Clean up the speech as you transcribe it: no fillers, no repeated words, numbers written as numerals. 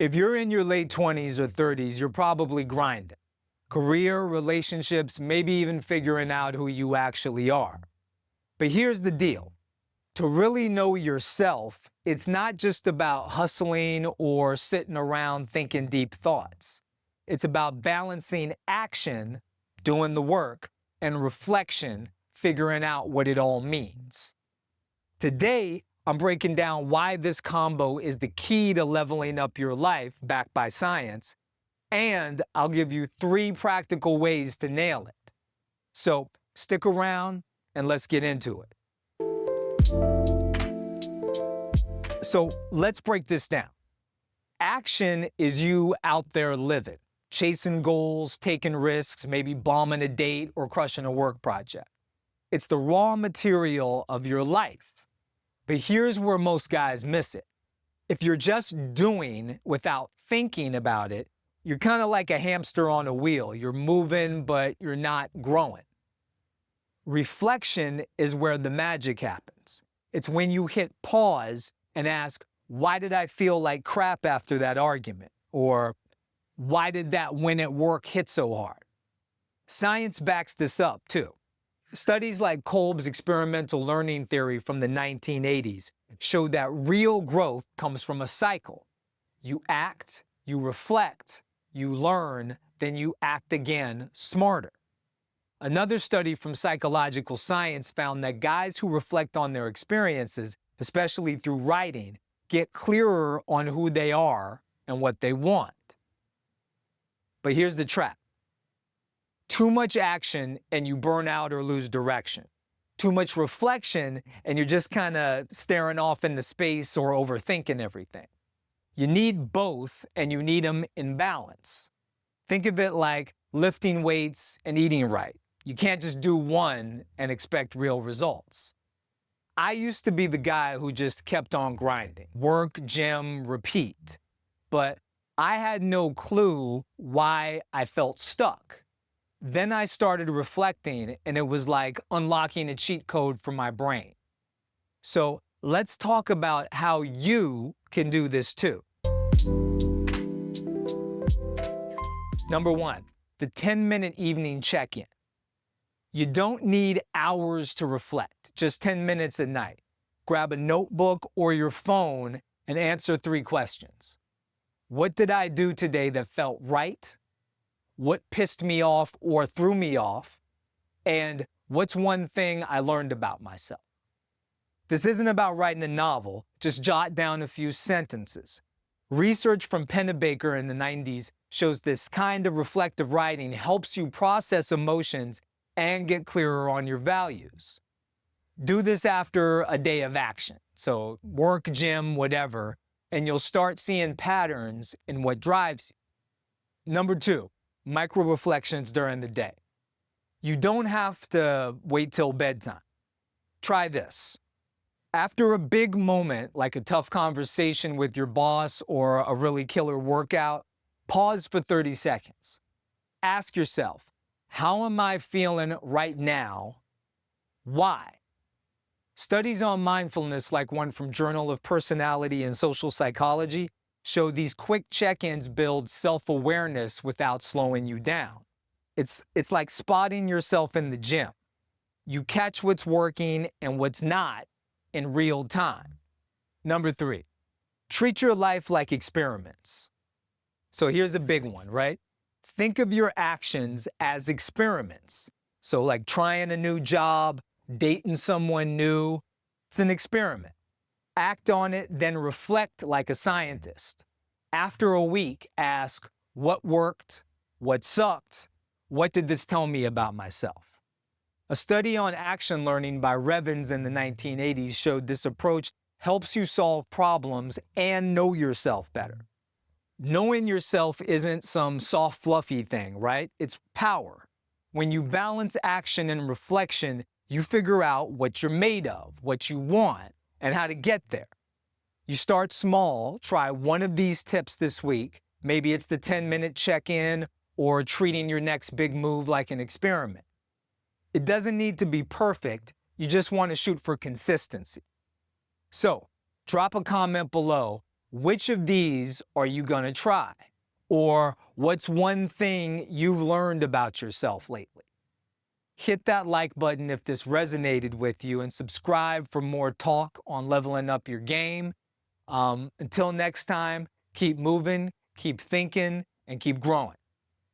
If you're in your late 20s or 30s, you're probably grinding. Career, relationships, maybe even figuring out who you actually are. But here's the deal. To really know yourself, it's not just about hustling or sitting around thinking deep thoughts. It's about balancing action, doing the work, and reflection, figuring out what it all means. Today, I'm breaking down why this combo is the key to leveling up your life, backed by science, and I'll give you 3 practical ways to nail it. So stick around and let's get into it. So let's break this down. Action is you out there living, chasing goals, taking risks, maybe bombing a date or crushing a work project. It's the raw material of your life. But here's where most guys miss it. If you're just doing without thinking about it, you're kind of like a hamster on a wheel. You're moving, but you're not growing. Reflection is where the magic happens. It's when you hit pause and ask, why did I feel like crap after that argument? Or why did that win at work hit so hard? Science backs this up too. Studies like Kolb's experimental learning theory from the 1980s show that real growth comes from a cycle. You act, you reflect, you learn, then you act again smarter. Another study from psychological science found that guys who reflect on their experiences, especially through writing, get clearer on who they are and what they want. But here's the trap. Too much action and you burn out or lose direction. Too much reflection and you're just kind of staring off into space or overthinking everything. You need both and you need them in balance. Think of it like lifting weights and eating right. You can't just do one and expect real results. I used to be the guy who just kept on grinding. Work, gym, repeat. But I had no clue why I felt stuck. Then I started reflecting, and it was like unlocking a cheat code for my brain. So let's talk about how you can do this too. Number 1, the 10-minute evening check-in. You don't need hours to reflect, just 10 minutes at night. Grab a notebook or your phone and answer 3 questions. What did I do today that felt right? What pissed me off or threw me off? And what's one thing I learned about myself? This isn't about writing a novel, just jot down a few sentences. Research from Pennebaker in the 90s shows this kind of reflective writing helps you process emotions and get clearer on your values. Do this after a day of action, so work, gym, whatever, and you'll start seeing patterns in what drives you. Number 2, micro reflections during the day. You don't have to wait till bedtime. Try this. After a big moment, like a tough conversation with your boss or a really killer workout, pause for 30 seconds. Ask yourself, how am I feeling right now? Why? Studies on mindfulness, like one from Journal of Personality and Social Psychology, show these quick check-ins build self-awareness without slowing you down. It's like spotting yourself in the gym. You catch what's working and what's not in real time. Number 3, treat your life like experiments. So here's a big one, right? Think of your actions as experiments. So like trying a new job, dating someone new, it's an experiment. Act on it, then reflect like a scientist. After a week, ask, what worked? What sucked? What did this tell me about myself? A study on action learning by Revens in the 1980s showed this approach helps you solve problems and know yourself better. Knowing yourself isn't some soft, fluffy thing, right? It's power. When you balance action and reflection, you figure out what you're made of, what you want, and how to get there. You start small, try one of these tips this week. Maybe it's the 10-minute check-in or treating your next big move like an experiment. It doesn't need to be perfect. You just want to shoot for consistency. So, drop a comment below. Which of these are you going to try? Or what's one thing you've learned about yourself lately? Hit that like button if this resonated with you and subscribe for more talk on leveling up your game. Until next time, keep moving, keep thinking, and keep growing.